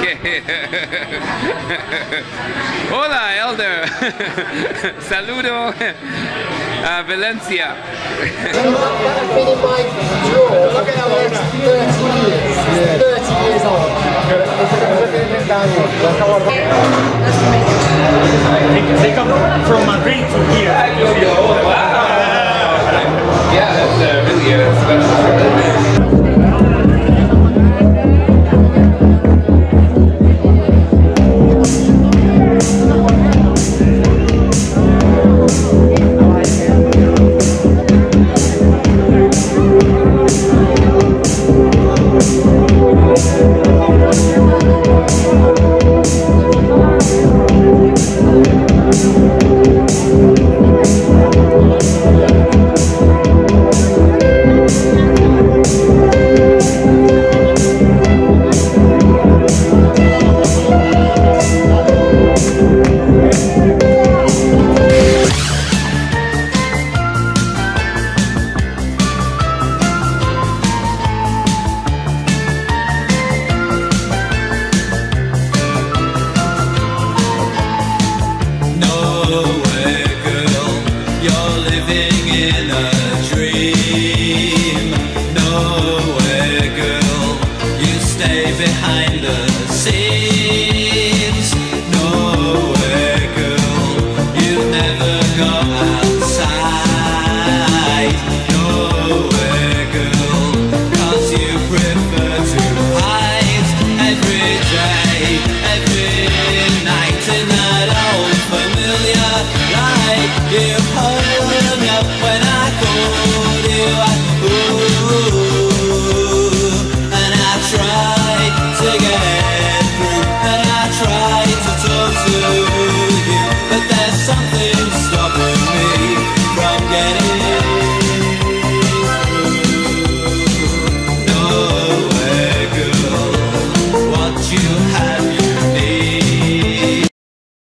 Okay. Hola, Elder. Saludo. Valencia. That's been in my drawer for the last 30 years. 30 years old. They come from Madrid to here. Yeah, that's really a special. Behind us.